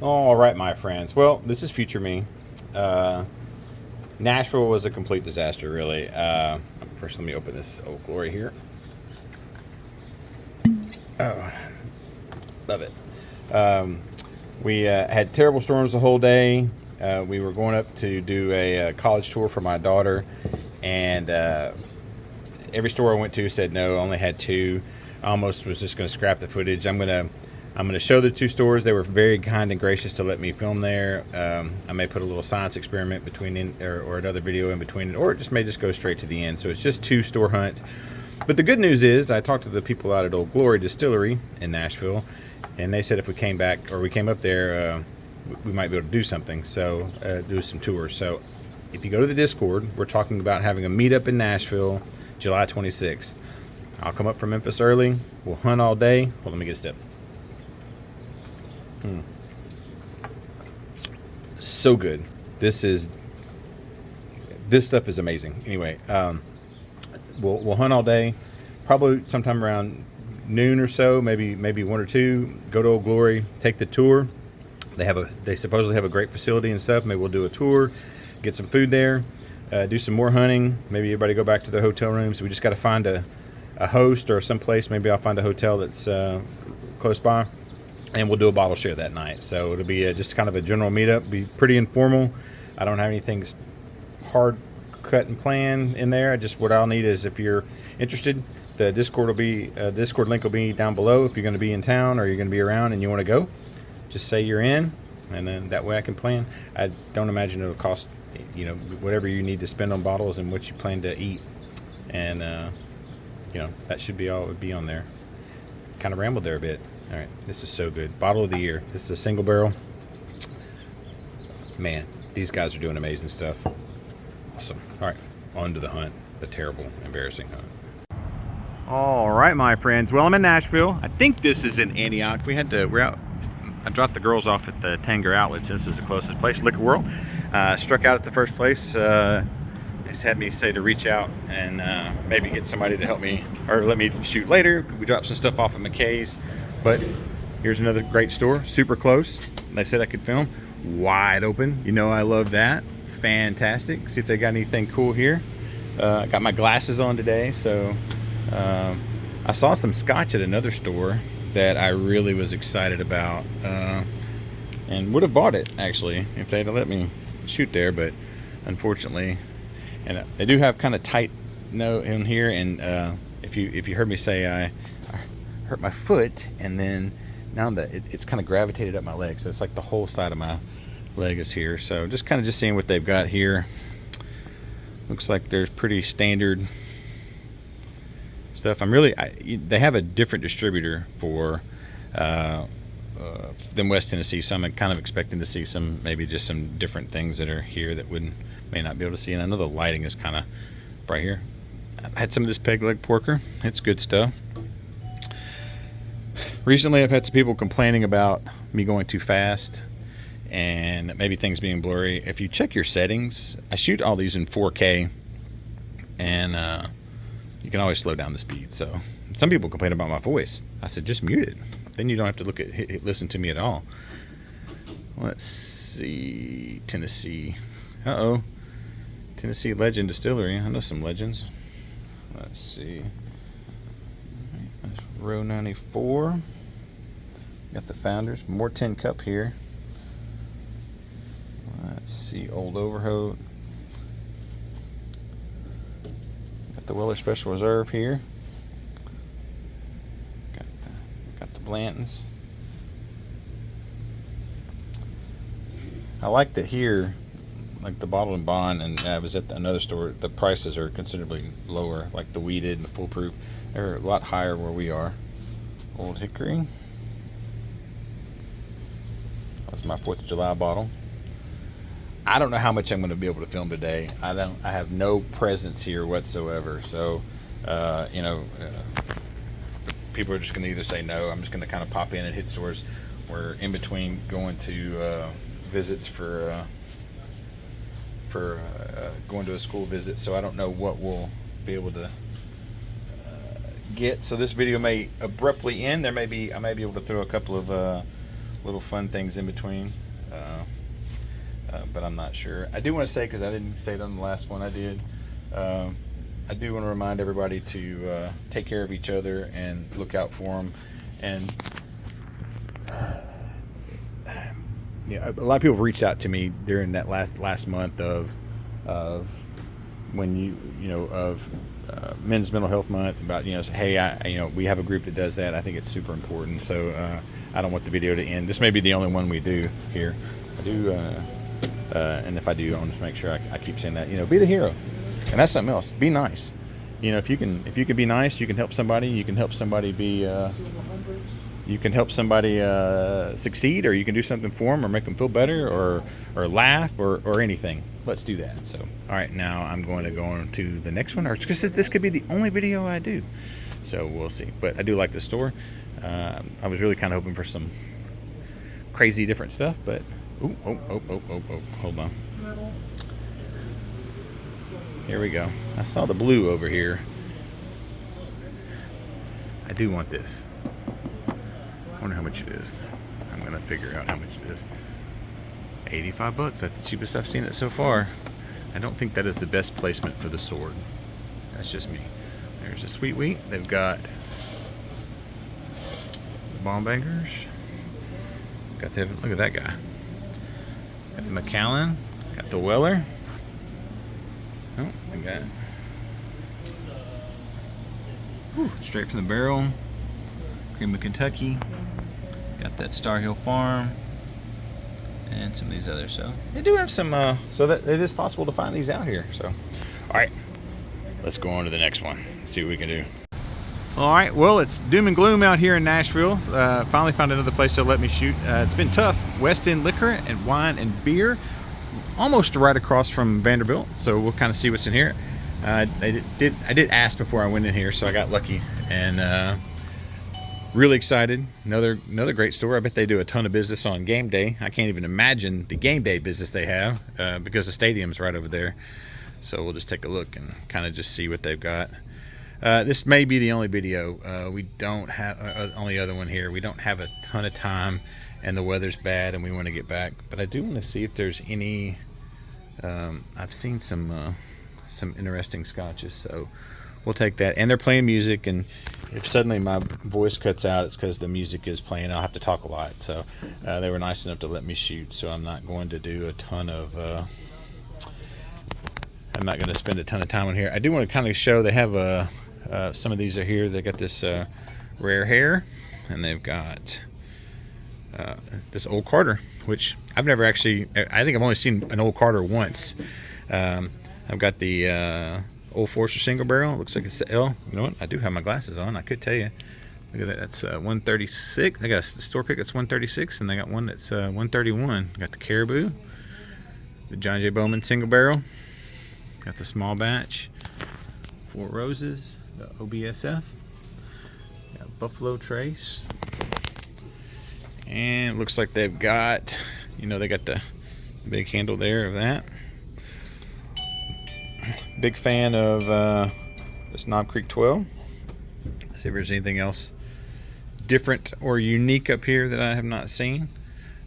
All right, my friends. Well, this is future me. Nashville was a complete disaster, really. First, let me open this Old Glory here. Oh, love it. We had terrible storms the whole day. We were going up to do a college tour for my daughter, and every store I went to said no. Only had two. I almost was just going to scrap the footage. I'm gonna show the two stores. They were very kind and gracious to let me film there. I may put a little science experiment between or another video in between it, or it may just go straight to the end. So it's just two store hunt. But the good news is I talked to the people out at Old Glory Distillery in Nashville, and they said if we came back or we came up there, we might be able to do something. So do some tours. So if you go to the Discord, we're talking about having a meetup in Nashville, July 26th. I'll come up from Memphis early. We'll hunt all day. Well, let me get a sip. So good. This stuff is amazing. Anyway, we'll hunt all day. Probably sometime around noon or so, maybe 1 or 2. Go to Old Glory, take the tour. They supposedly have a great facility and stuff. Maybe we'll do a tour, get some food there, do some more hunting. Maybe everybody go back to their hotel rooms. We just got to find a host or someplace. Maybe I'll find a hotel that's close by, and we'll do a bottle share that night. So it'll be just kind of a general meetup. Be pretty informal. I don't have anything hard cut and plan in there. Just what I'll need is if you're interested, the Discord Discord link will be down below. If you're going to be in town or you're going to be around and you want to go, just say you're in, and then that way I can plan. I don't imagine it'll cost, whatever you need to spend on bottles and what you plan to eat, and that should be all it would be on there. Kind of rambled there a bit. All right, this is so good. Bottle of the year. This is a single barrel. Man, these guys are doing amazing stuff. Awesome. All right, on to the hunt. The terrible, embarrassing hunt. All right, my friends. Well, I'm in Nashville. I think this is in Antioch. We're out. I dropped the girls off at the Tanger Outlets. This was the closest place, Liquor World. Struck out at the first place. Just had me say to reach out and maybe get somebody to help me or let me shoot later. We dropped some stuff off at McKay's, but here's another great store, super close. They said I could film, wide open. I love that. Fantastic. See if they got anything cool here. I got my glasses on today, so I saw some scotch at another store that I really was excited about, and would have bought it actually if they'd have let me shoot there, but unfortunately. And they do have kind of tight note in here, and if you heard me say I hurt my foot, and then now that it's kind of gravitated up my leg, so it's like the whole side of my leg is here. So just seeing what they've got here. Looks like there's pretty standard stuff. They have a different distributor for than West Tennessee, so I'm kind of expecting to see maybe just some different things that are here that may not be able to see. And I know the lighting is kind of bright here. I had some of this peg leg porker. It's good stuff. Recently I've had some people complaining about me going too fast and maybe things being blurry. If you check your settings, I shoot all these in 4K, and you can always slow down the speed. So some people complain about my voice. I said just mute it, then you don't have to listen to me at all. Let's see. Tennessee. Tennessee Legend Distillery. I know some legends. Let's see. That's row 94. Got the founders. More tin cup here. Let's see. Old Overhoat. Got the Weller Special Reserve here. Got the Blantons. I like that here, like the Bottled and Bond, and I was at another store, the prices are considerably lower, like the Weeded and the Full Proof. They're a lot higher where we are. Old Hickory. That's my 4th of July bottle. I don't know how much I'm going to be able to film today. I have no presence here whatsoever. So, people are just going to either say no. I'm just going to kind of pop in and hit stores. We're in between going to visits for going to a school visit, so I don't know what we'll be able to get. So this video may abruptly end. I may be able to throw a couple of little fun things in between. But I'm not sure. I do want to say, because I didn't say it on the last one I did, I do want to remind everybody to take care of each other and look out for them. And yeah, a lot of people have reached out to me during that last month of when of Men's Mental Health Month, about, say, hey, we have a group that does that. I think it's super important. So I don't want the video to end. This may be the only one we do here. I do, and if I do, I'll just make sure I keep saying that. Be the hero, and that's something else. Be nice. If you can be nice, you can help somebody. You can help somebody be. You can help somebody succeed, or you can do something for them, or make them feel better, or laugh, or anything. Let's do that. So, all right, now I'm going to go on to the next one, or because this could be the only video I do. So we'll see. But I do like the store. I was really kind of hoping for some crazy different stuff, but hold on. Here we go. I saw the blue over here. I do want this. I wonder how much it is. I'm gonna figure out how much it is. $85. That's the cheapest I've seen it so far. I don't think that is the best placement for the sword. That's just me. There's a Sweet Wheat. They've got the Bomb Bangers. Got the, look at that guy. Got the Macallan. Got the Weller. Oh, I got straight from the barrel. Cream of Kentucky. Got that Star Hill Farm. And some of these others. So they do have some, so that it is possible to find these out here. So, all right, let's go on to the next one. See what we can do. All right, well, it's doom and gloom out here in Nashville. Finally found another place to let me shoot. It's been tough. West End Liquor and Wine and Beer, almost right across from Vanderbilt. So we'll kind of see what's in here. I did ask before I went in here, so I got lucky, and really excited. Another great store. I bet they do a ton of business on game day. I can't even imagine the game day business they have, because the stadium's right over there. So we'll just take a look and kind of just see what they've got. This may be the only video. We don't have only other one here. We don't have a ton of time, and the weather's bad, and we want to get back. But I do want to see if there's any. I've seen some interesting scotches, so we'll take that. And they're playing music, and if suddenly my voice cuts out, it's because the music is playing. I'll have to talk a lot. So they were nice enough to let me shoot. So I'm not going to do a ton of. I'm not going to spend a ton of time on here. I do want to kind of show they have some of these are here. They got this Rare Hair, and they've got this Old Carter, which I've never actually. I think I've only seen an Old Carter once. I've got the Old Forester single barrel. It looks like it's the L. You know what? I do have my glasses on. I could tell you. Look at that. That's 136. They got a store pick that's 136, and they got one that's 131. Got the Caribou, the John J. Bowman single barrel. Got the small batch, Four Roses, the OBSF. Got Buffalo Trace, and it looks like they've got, they got the big handle there of that. Big fan of this Knob Creek 12. Let's see if there's anything else different or unique up here that I have not seen.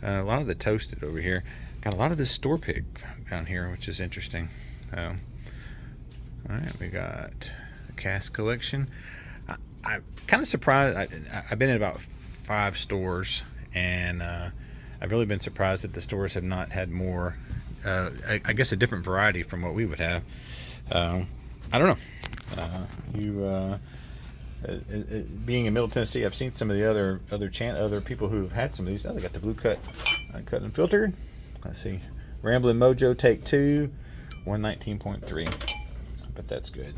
A lot of the toasted over here. Got a lot of this store pick down here, which is interesting. All right, we got the cask collection. I'm kind of surprised. I've been in about 5 stores, and I've really been surprised that the stores have not had more. I guess a different variety from what we would have. I don't know. Being in Middle Tennessee, I've seen some of the other people who have had some of these. Oh, they got the Blue Cut, cut and filtered. Let's see, Ramblin' Mojo Take 2, 119.3. But that's good.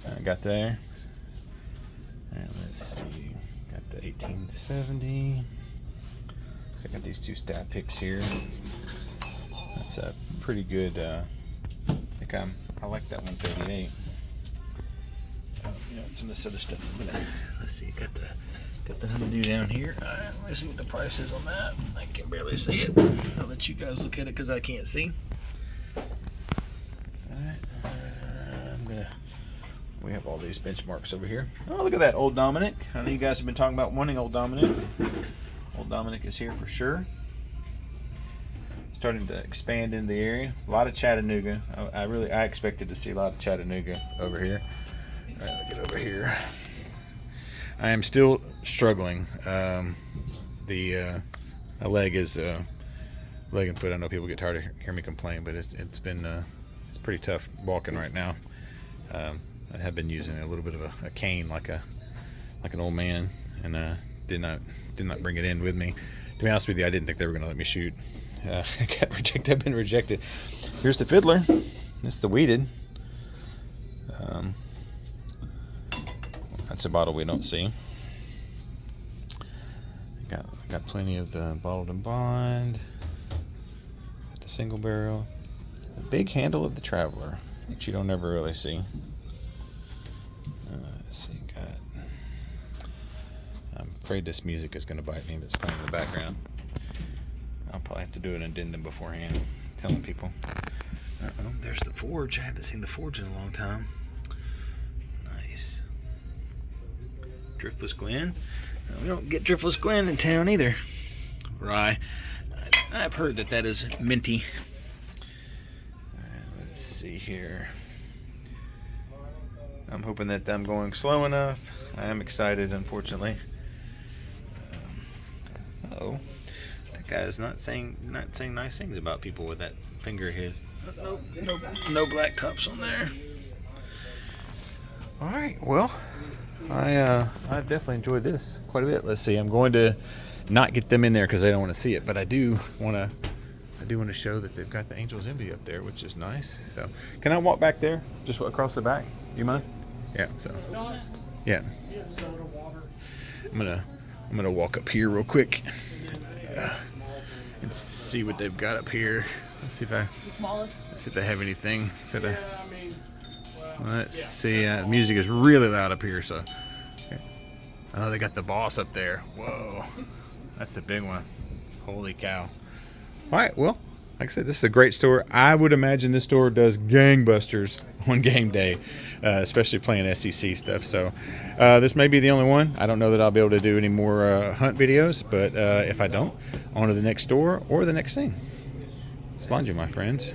I got there. And let's see, got the 1870. So I got these 2 stat picks here. That's a pretty good. I think I like that 138. Some of this other stuff. Let's see, got the honeydew down here. All right, let's see what the price is on that. I can barely see it. I'll let you guys look at it because I can't see. We have all these benchmarks over here. Oh, look at that Old Dominic. I know you guys have been talking about wanting Old Dominic. Old Dominic is here for sure. Starting to expand in the area. A lot of Chattanooga. I expected to see a lot of Chattanooga over here. All right, get over here. I am still struggling. My leg is leg and foot. I know people get tired of hearing me complain, but it's pretty tough walking right now. I have been using a little bit of a cane, like an old man, and did not bring it in with me. To be honest with you, I didn't think they were going to let me shoot. I got rejected. I've been rejected. Here's the fiddler. This is the weeded. That's a bottle we don't see. Got plenty of the bottled and bond. Got the single barrel. The big handle of the Traveler, which you don't ever really see. Let's see. I'm afraid this music is going to bite me that's playing in the background. I'll probably have to do an addendum beforehand, telling people. There's the Forge. I haven't seen the Forge in a long time. Nice. Driftless Glen. We don't get Driftless Glen in town either. Rye. I've heard that is minty. Let's see here. I'm hoping that I'm going slow enough. I am excited, unfortunately. Uh-oh. That guy is not saying nice things about people with that finger of his. No black tops on there. All right, well, I definitely enjoyed this quite a bit. Let's see. I'm going to not get them in there because I don't want to see it, but I do want to show that they've got the Angel's Envy up there, which is nice. So, can I walk back there, just across the back? Do you mind? Yeah. So, yeah. I'm gonna walk up here real quick and see what they've got up here. Let's see if they have anything that let's see. The music is really loud up here, so. Oh, they got the Boss up there. Whoa, that's the big one. Holy cow. All right, well, like I said, this is a great store. I would imagine this store does gangbusters on game day, especially playing SEC stuff. So this may be the only one. I don't know that I'll be able to do any more hunt videos, but if I don't, on to the next store or the next thing. Slanja, my friends.